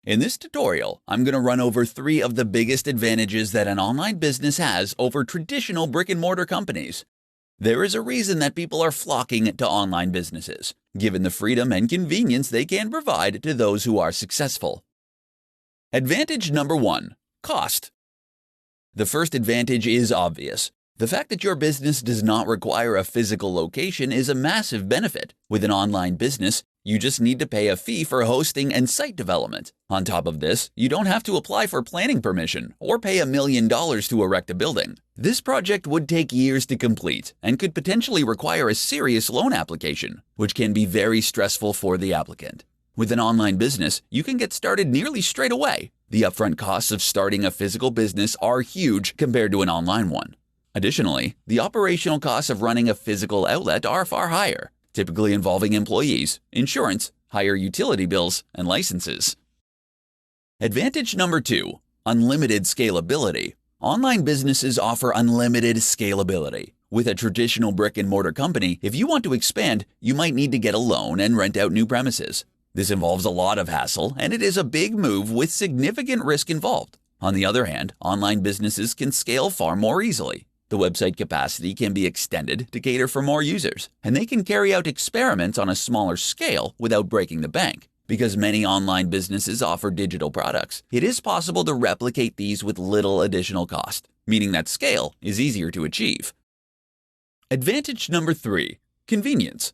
In this tutorial, I'm going to run over 3 of the biggest advantages that an online business has over traditional brick-and-mortar companies. There is a reason that people are flocking to online businesses, given the freedom and convenience they can provide to those who are successful. Advantage number 1: cost. The first advantage is obvious. The fact that your business does not require a physical location is a massive benefit. With an online business, you just need to pay a fee for hosting and site development. On top of this, you don't have to apply for planning permission or pay $1 million to erect a building. This project would take years to complete and could potentially require a serious loan application, which can be very stressful for the applicant. With an online business, you can get started nearly straight away. The upfront costs of starting a physical business are huge compared to an online one. Additionally, the operational costs of running a physical outlet are far higher, typically involving employees, insurance, higher utility bills, and licenses. Advantage number 2: unlimited scalability. Online businesses offer unlimited scalability. With a traditional brick-and-mortar company, if you want to expand, you might need to get a loan and rent out new premises. This involves a lot of hassle, and it is a big move with significant risk involved. On the other hand, online businesses can scale far more easily. The website capacity can be extended to cater for more users, and they can carry out experiments on a smaller scale without breaking the bank. Because many online businesses offer digital products, it is possible to replicate these with little additional cost, meaning that scale is easier to achieve. Advantage number 3: convenience.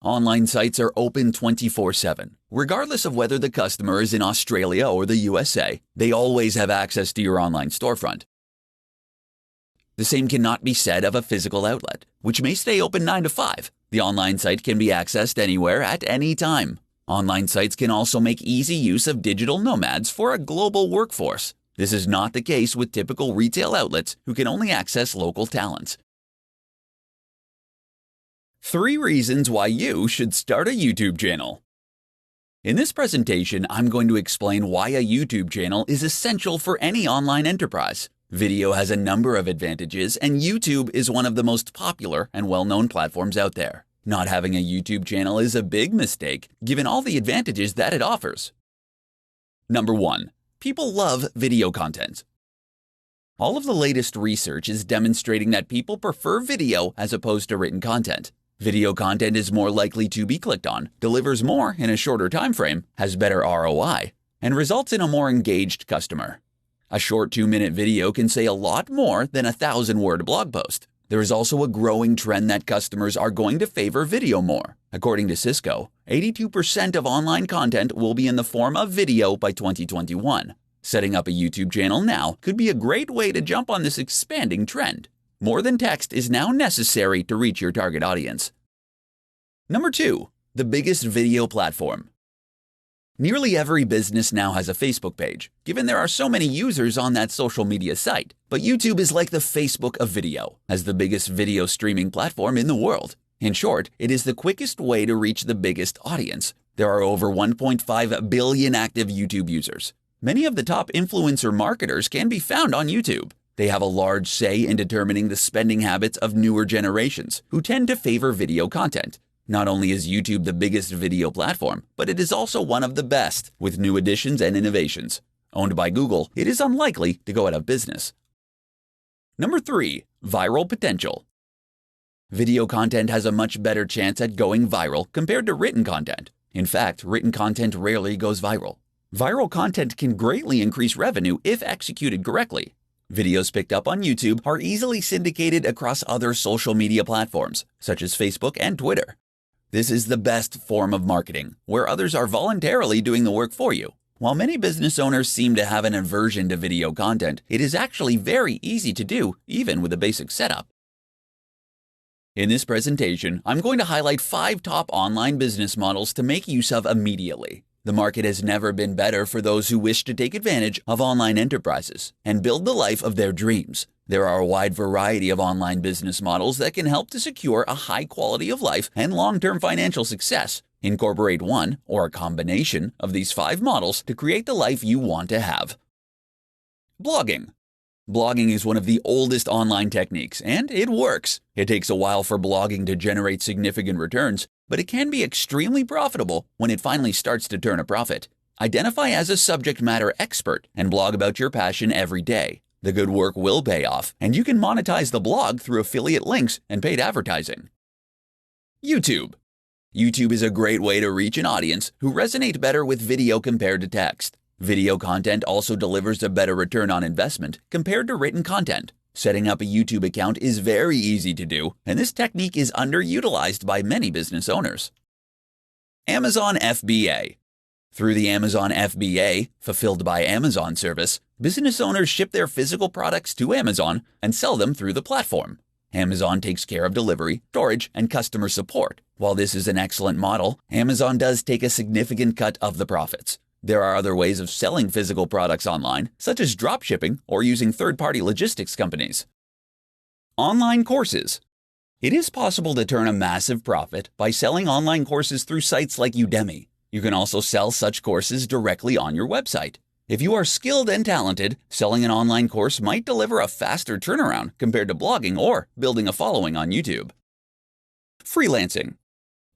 Online sites are open 24/7. Regardless of whether the customer is in Australia or the USA, they always have access to your online storefront. The same cannot be said of a physical outlet, which may stay open 9 to 5. The online site can be accessed anywhere at any time. Online sites can also make easy use of digital nomads for a global workforce. This is not the case with typical retail outlets who can only access local talents. 3 reasons why you should start a YouTube channel. In this presentation, I'm going to explain why a YouTube channel is essential for any online enterprise. Video has a number of advantages, and YouTube is one of the most popular and well-known platforms out there. Not having a YouTube channel is a big mistake, given all the advantages that it offers. Number 1. People love video content. All of the latest research is demonstrating that people prefer video as opposed to written content. Video content is more likely to be clicked on, delivers more in a shorter time frame, has better ROI, and results in a more engaged customer. A short 2-minute video can say a lot more than a 1,000-word blog post. There is also a growing trend that customers are going to favor video more. According to Cisco, 82% of online content will be in the form of video by 2021. Setting up a YouTube channel now could be a great way to jump on this expanding trend. More than text is now necessary to reach your target audience. Number 2. The biggest video platform. Nearly every business now has a Facebook page, given there are so many users on that social media site. But YouTube is like the Facebook of video, as the biggest video streaming platform in the world. In short, it is the quickest way to reach the biggest audience. There are over 1.5 billion active YouTube users. Many of the top influencer marketers can be found on YouTube. They have a large say in determining the spending habits of newer generations, who tend to favor video content. Not only is YouTube the biggest video platform, but it is also one of the best, with new additions and innovations. Owned by Google, it is unlikely to go out of business. Number 3. Viral potential. Video content has a much better chance at going viral compared to written content. In fact, written content rarely goes viral. Viral content can greatly increase revenue if executed correctly. Videos picked up on YouTube are easily syndicated across other social media platforms, such as Facebook and Twitter. This is the best form of marketing, where others are voluntarily doing the work for you. While many business owners seem to have an aversion to video content, it is actually very easy to do, even with a basic setup. In this presentation, I'm going to highlight 5 top online business models to make use of immediately. The market has never been better for those who wish to take advantage of online enterprises and build the life of their dreams. There are a wide variety of online business models that can help to secure a high quality of life and long-term financial success. Incorporate one or a combination of these 5 models to create the life you want to have. Blogging. Blogging is one of the oldest online techniques, and it works. It takes a while for blogging to generate significant returns, but it can be extremely profitable when it finally starts to turn a profit. Identify as a subject matter expert and blog about your passion every day. The good work will pay off, and you can monetize the blog through affiliate links and paid advertising. YouTube. YouTube is a great way to reach an audience who resonate better with video compared to text. Video content also delivers a better return on investment compared to written content. Setting up a YouTube account is very easy to do, and this technique is underutilized by many business owners. Amazon FBA. Through the Amazon FBA, Fulfilled by Amazon service, business owners ship their physical products to Amazon and sell them through the platform. Amazon takes care of delivery, storage, and customer support. While this is an excellent model, Amazon does take a significant cut of the profits. There are other ways of selling physical products online, such as dropshipping or using third-party logistics companies. Online courses. It is possible to turn a massive profit by selling online courses through sites like Udemy. You can also sell such courses directly on your website. If you are skilled and talented, selling an online course might deliver a faster turnaround compared to blogging or building a following on YouTube. Freelancing.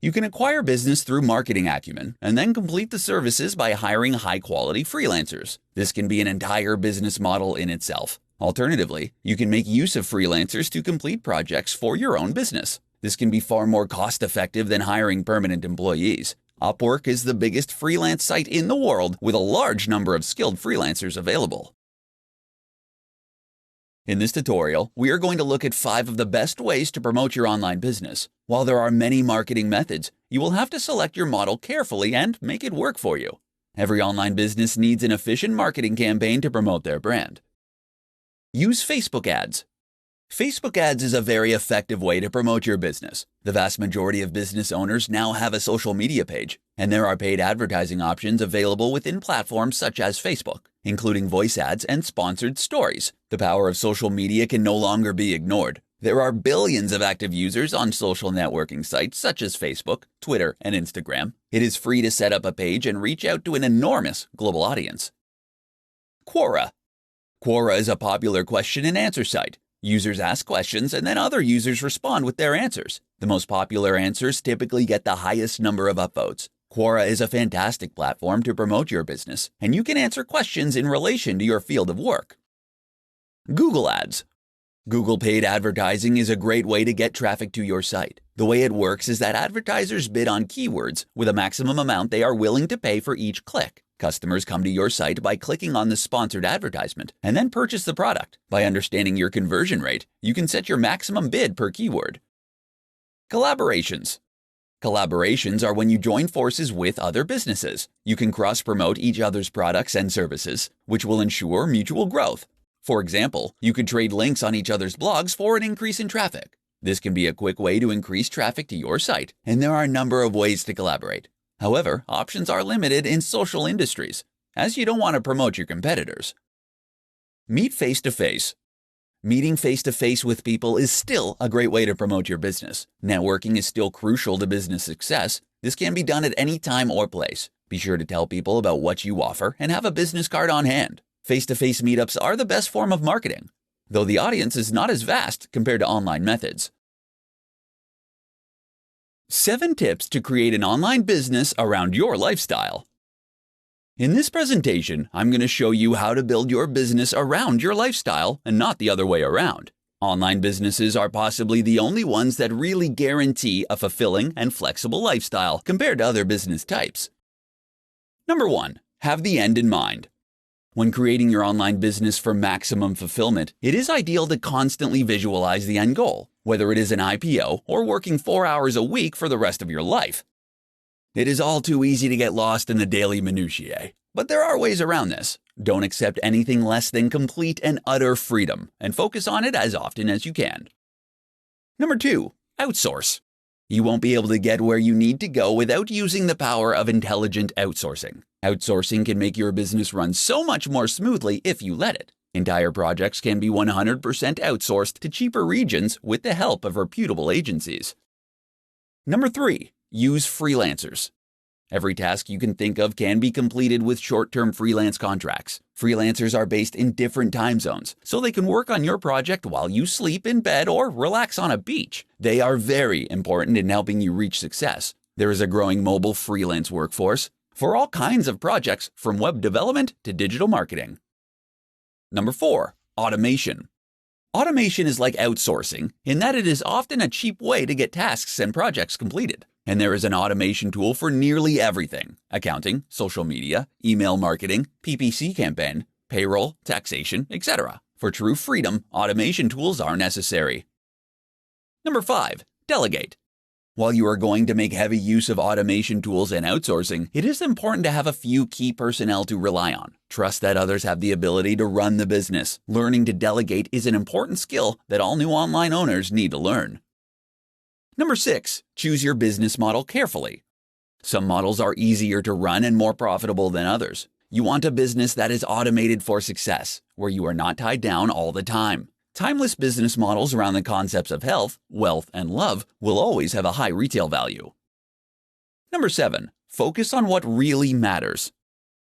You can acquire business through marketing acumen and then complete the services by hiring high-quality freelancers. This can be an entire business model in itself. Alternatively, you can make use of freelancers to complete projects for your own business. This can be far more cost-effective than hiring permanent employees. Upwork is the biggest freelance site in the world with a large number of skilled freelancers available. In this tutorial, we are going to look at 5 of the best ways to promote your online business. While there are many marketing methods, you will have to select your model carefully and make it work for you. Every online business needs an efficient marketing campaign to promote their brand. Use Facebook ads. Facebook ads is a very effective way to promote your business. The vast majority of business owners now have a social media page, and there are paid advertising options available within platforms such as Facebook, including voice ads and sponsored stories. The power of social media can no longer be ignored. There are billions of active users on social networking sites such as Facebook, Twitter, and Instagram. It is free to set up a page and reach out to an enormous global audience. Quora. Quora is a popular question and answer site. Users ask questions and then other users respond with their answers. The most popular answers typically get the highest number of upvotes. Quora is a fantastic platform to promote your business, and you can answer questions in relation to your field of work. Google Ads. Google paid advertising is a great way to get traffic to your site. The way it works is that advertisers bid on keywords with a maximum amount they are willing to pay for each click. Customers come to your site by clicking on the sponsored advertisement and then purchase the product. By understanding your conversion rate, you can set your maximum bid per keyword. Collaborations. Collaborations are when you join forces with other businesses. You can cross-promote each other's products and services, which will ensure mutual growth. For example, you could trade links on each other's blogs for an increase in traffic. This can be a quick way to increase traffic to your site, and there are a number of ways to collaborate. However, options are limited in social industries, as you don't want to promote your competitors. Meet face-to-face. Meeting face-to-face with people is still a great way to promote your business. Networking is still crucial to business success. This can be done at any time or place. Be sure to tell people about what you offer and have a business card on hand. Face-to-face meetups are the best form of marketing, though the audience is not as vast compared to online methods. 7 tips to create an online business around your lifestyle. In this presentation, I'm going to show you how to build your business around your lifestyle and not the other way around. Online businesses are possibly the only ones that really guarantee a fulfilling and flexible lifestyle compared to other business types. Number 1. Have the end in mind. When creating your online business for maximum fulfillment, it is ideal to constantly visualize the end goal, whether it is an IPO or working 4 hours a week for the rest of your life. It is all too easy to get lost in the daily minutiae, but there are ways around this. Don't accept anything less than complete and utter freedom, and focus on it as often as you can. Number 2. Outsource. You won't be able to get where you need to go without using the power of intelligent outsourcing. Outsourcing can make your business run so much more smoothly if you let it. Entire projects can be 100% outsourced to cheaper regions with the help of reputable agencies. Number 3. Use freelancers. Every task you can think of can be completed with short-term freelance contracts. Freelancers are based in different time zones, so they can work on your project while you sleep in bed or relax on a beach. They are very important in helping you reach success. There is a growing mobile freelance workforce. for all kinds of projects from web development to digital marketing. Number 4, automation. Automation is like outsourcing in that it is often a cheap way to get tasks and projects completed. And there is an automation tool for nearly everything: accounting, social media, email marketing, PPC campaign, payroll, taxation, etc. For true freedom, automation tools are necessary. Number 5, delegate. While you are going to make heavy use of automation tools and outsourcing, it is important to have a few key personnel to rely on. Trust that others have the ability to run the business. Learning to delegate is an important skill that all new online owners need to learn. Number 6, choose your business model carefully. Some models are easier to run and more profitable than others. You want a business that is automated for success, where you are not tied down all the time. Timeless business models around the concepts of health, wealth, and love will always have a high retail value. Number 7, focus on what really matters.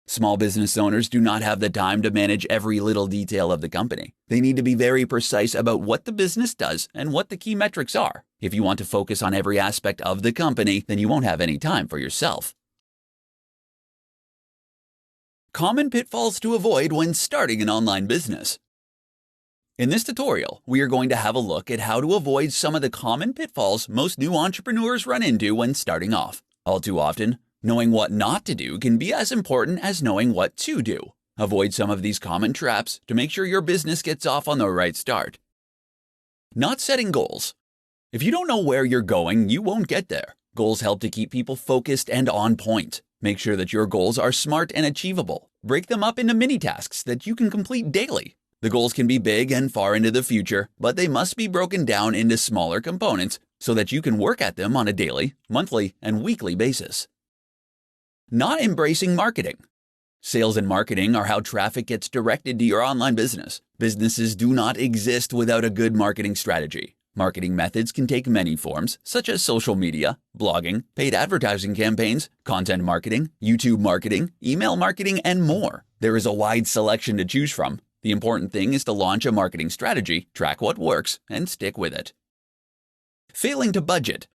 Small business owners do not have the time to manage every little detail of the company. They need to be very precise about what the business does and what the key metrics are. If you want to focus on every aspect of the company, then you won't have any time for yourself. Common pitfalls to avoid when starting an online business. In this tutorial, we are going to have a look at how to avoid some of the common pitfalls most new entrepreneurs run into when starting off. All too often, knowing what not to do can be as important as knowing what to do. Avoid some of these common traps to make sure your business gets off on the right start. Not setting goals. If you don't know where you're going, you won't get there. Goals help to keep people focused and on point. Make sure that your goals are smart and achievable. Break them up into mini tasks that you can complete daily. The goals can be big and far into the future, but they must be broken down into smaller components so that you can work at them on a daily, monthly, and weekly basis. Not embracing marketing. Sales and marketing are how traffic gets directed to your online business. Businesses do not exist without a good marketing strategy. Marketing methods can take many forms, such as social media, blogging, paid advertising campaigns, content marketing, YouTube marketing, email marketing, and more. There is a wide selection to choose from. The important thing is to launch a marketing strategy, track what works, and stick with it. Failing to budget.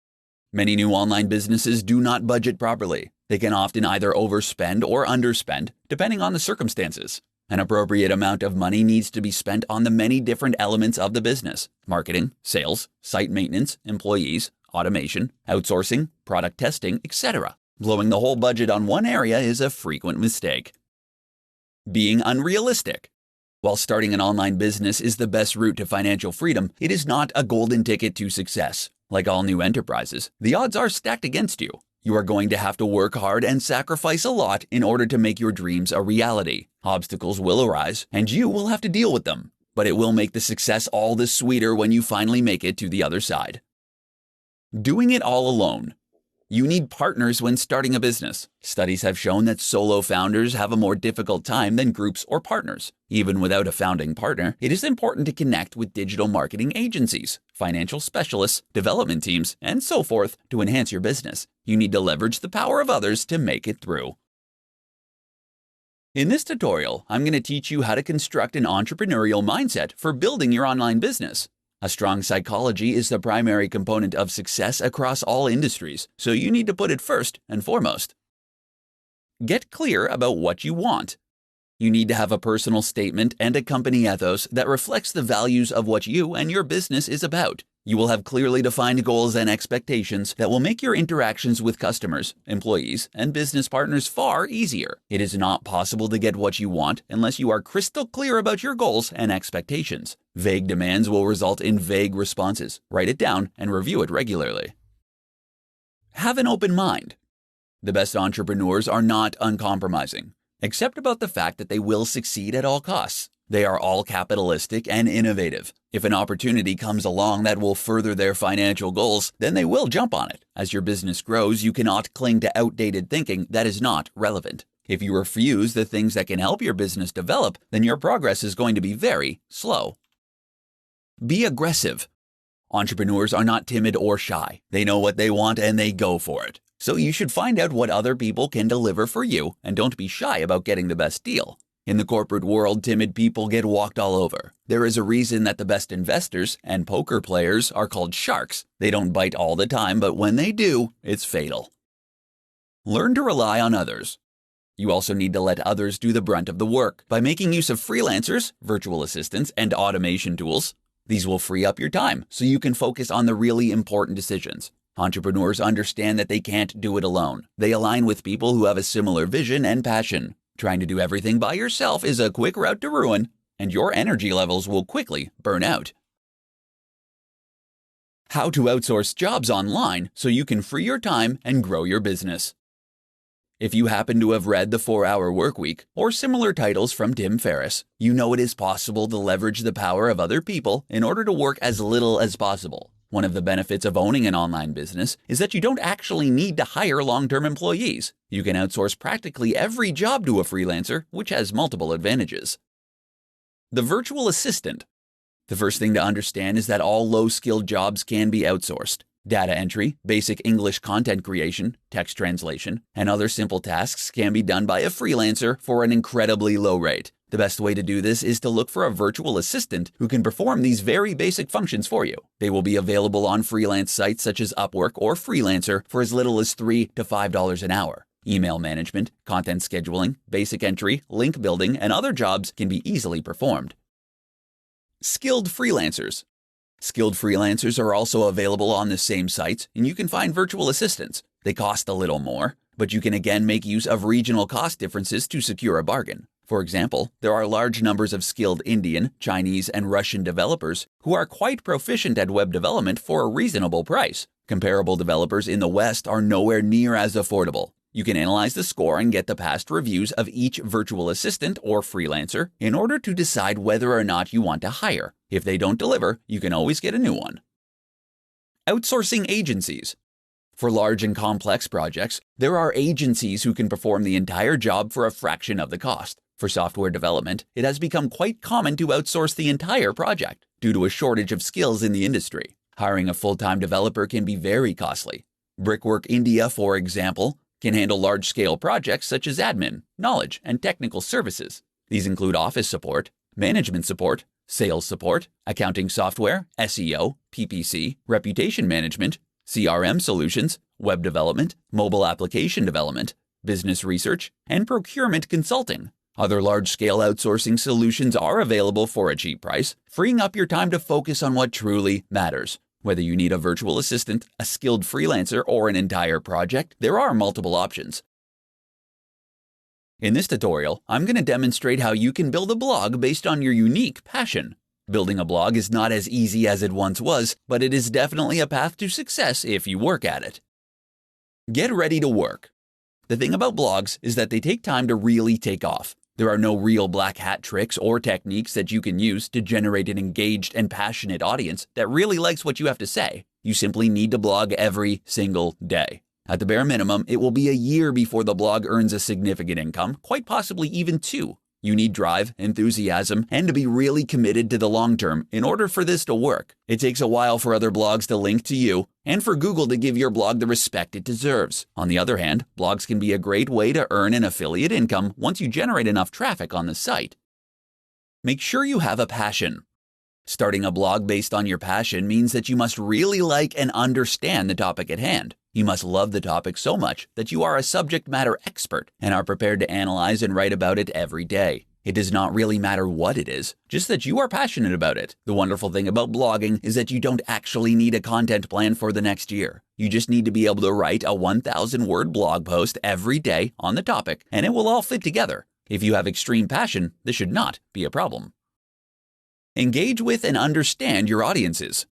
Many new online businesses do not budget properly. They can often either overspend or underspend, depending on the circumstances. An appropriate amount of money needs to be spent on the many different elements of the business: marketing, sales, site maintenance, employees, automation, outsourcing, product testing, etc. Blowing the whole budget on one area is a frequent mistake. Being unrealistic. While starting an online business is the best route to financial freedom, it is not a golden ticket to success. Like all new enterprises, the odds are stacked against you. You are going to have to work hard and sacrifice a lot in order to make your dreams a reality. Obstacles will arise, and you will have to deal with them. But it will make the success all the sweeter when you finally make it to the other side. Doing it all alone. You need partners when starting a business. Studies have shown that solo founders have a more difficult time than groups or partners. Even without a founding partner, it is important to connect with digital marketing agencies, financial specialists, development teams, and so forth to enhance your business. You need to leverage the power of others to make it through. In this tutorial, I'm going to teach you how to construct an entrepreneurial mindset for building your online business. A strong psychology is the primary component of success across all industries, so you need to put it first and foremost. Get clear about what you want. You need to have a personal statement and a company ethos that reflects the values of what you and your business is about. You will have clearly defined goals and expectations that will make your interactions with customers, employees, and business partners far easier. It is not possible to get what you want unless you are crystal clear about your goals and expectations. Vague demands will result in vague responses. Write it down and review it regularly. Have an open mind. The best entrepreneurs are not uncompromising, except about the fact that they will succeed at all costs. They are all capitalistic and innovative. If an opportunity comes along that will further their financial goals, then they will jump on it. As your business grows, you cannot cling to outdated thinking that is not relevant. If you refuse the things that can help your business develop, then your progress is going to be very slow. Be aggressive. Entrepreneurs are not timid or shy. They know what they want and they go for it. So you should find out what other people can deliver for you and don't be shy about getting the best deal. In the corporate world, timid people get walked all over. There is a reason that the best investors and poker players are called sharks. They don't bite all the time, but when they do, it's fatal. Learn to rely on others. You also need to let others do the brunt of the work by making use of freelancers, virtual assistants, and automation tools. These will free up your time so you can focus on the really important decisions. Entrepreneurs understand that they can't do it alone. They align with people who have a similar vision and passion. Trying to do everything by yourself is a quick route to ruin, and your energy levels will quickly burn out. How to outsource jobs online so you can free your time and grow your business. If you happen to have read The 4-Hour Workweek or similar titles from Tim Ferriss, you know it is possible to leverage the power of other people in order to work as little as possible. One of the benefits of owning an online business is that you don't actually need to hire long-term employees. You can outsource practically every job to a freelancer, which has multiple advantages. The virtual assistant. The first thing to understand is that all low-skilled jobs can be outsourced. Data entry, basic English content creation, text translation, and other simple tasks can be done by a freelancer for an incredibly low rate. The best way to do this is to look for a virtual assistant who can perform these very basic functions for you. They will be available on freelance sites such as Upwork or Freelancer for as little as $3 to $5 an hour. Email management, content scheduling, basic entry, link building, and other jobs can be easily performed. Skilled freelancers. Skilled freelancers are also available on the same sites, and you can find virtual assistants. They cost a little more, but you can again make use of regional cost differences to secure a bargain. For example, there are large numbers of skilled Indian, Chinese, and Russian developers who are quite proficient at web development for a reasonable price. Comparable developers in the West are nowhere near as affordable. You can analyze the score and get the past reviews of each virtual assistant or freelancer in order to decide whether or not you want to hire. If they don't deliver, you can always get a new one. Outsourcing agencies. For large and complex projects, there are agencies who can perform the entire job for a fraction of the cost. For software development, it has become quite common to outsource the entire project due to a shortage of skills in the industry. Hiring a full-time developer can be very costly. Brickwork India, for example, can handle large-scale projects such as admin, knowledge, and technical services. These include office support, management support, sales support, accounting software, SEO, PPC, reputation management, CRM solutions, web development, mobile application development, business research, and procurement consulting. Other large-scale outsourcing solutions are available for a cheap price, freeing up your time to focus on what truly matters. Whether you need a virtual assistant, a skilled freelancer, or an entire project, there are multiple options. In this tutorial, I'm going to demonstrate how you can build a blog based on your unique passion. Building a blog is not as easy as it once was, but it is definitely a path to success if you work at it. Get ready to work. The thing about blogs is that they take time to really take off. There are no real black hat tricks or techniques that you can use to generate an engaged and passionate audience that really likes what you have to say. You simply need to blog every single day. At the bare minimum, it will be a year before the blog earns a significant income, quite possibly even 2. You need drive, enthusiasm, and to be really committed to the long term in order for this to work. It takes a while for other blogs to link to you and for Google to give your blog the respect it deserves. On the other hand, blogs can be a great way to earn an affiliate income once you generate enough traffic on the site. Make sure you have a passion. Starting a blog based on your passion means that you must really like and understand the topic at hand. You must love the topic so much that you are a subject matter expert and are prepared to analyze and write about it every day. It does not really matter what it is, just that you are passionate about it. The wonderful thing about blogging is that you don't actually need a content plan for the next year. You just need to be able to write a 1,000-word blog post every day on the topic, and it will all fit together. If you have extreme passion, this should not be a problem. Engage with and understand your audiences.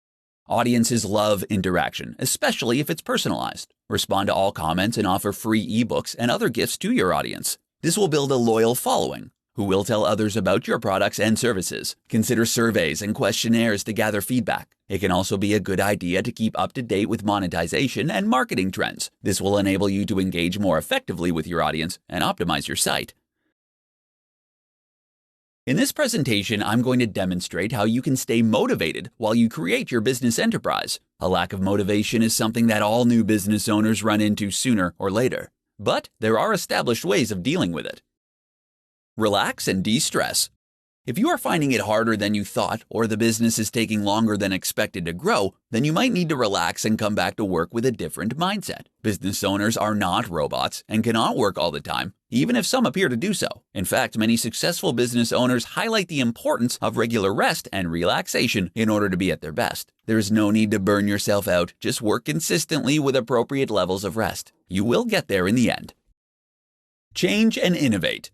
Audiences love interaction, especially if it's personalized. Respond to all comments and offer free ebooks and other gifts to your audience. This will build a loyal following who will tell others about your products and services. Consider surveys and questionnaires to gather feedback. It can also be a good idea to keep up to date with monetization and marketing trends. This will enable you to engage more effectively with your audience and optimize your site. In this presentation, I'm going to demonstrate how you can stay motivated while you create your business enterprise. A lack of motivation is something that all new business owners run into sooner or later, but there are established ways of dealing with it. Relax and de-stress. If you are finding it harder than you thought, or the business is taking longer than expected to grow, then you might need to relax and come back to work with a different mindset. Business owners are not robots and cannot work all the time, even if some appear to do so. In fact, many successful business owners highlight the importance of regular rest and relaxation in order to be at their best. There is no need to burn yourself out, just work consistently with appropriate levels of rest. You will get there in the end. Change and innovate.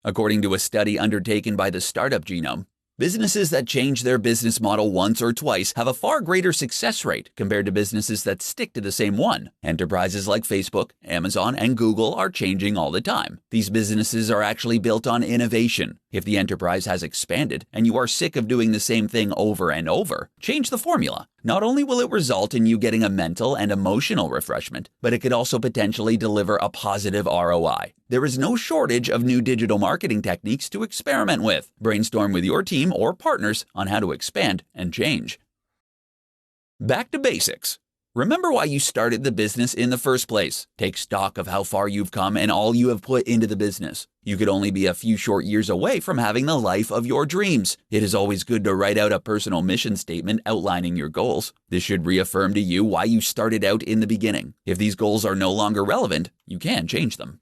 According to a study undertaken by the Startup Genome, businesses that change their business model once or twice have a far greater success rate compared to businesses that stick to the same one. Enterprises like Facebook, Amazon, and Google are changing all the time. These businesses are actually built on innovation. If the enterprise has expanded and you are sick of doing the same thing over and over, change the formula. Not only will it result in you getting a mental and emotional refreshment, but it could also potentially deliver a positive ROI. There is no shortage of new digital marketing techniques to experiment with. Brainstorm with your team or partners on how to expand and change. Back to basics. Remember why you started the business in the first place. Take stock of how far you've come and all you have put into the business. You could only be a few short years away from having the life of your dreams. It is always good to write out a personal mission statement outlining your goals. This should reaffirm to you why you started out in the beginning. If these goals are no longer relevant, you can change them.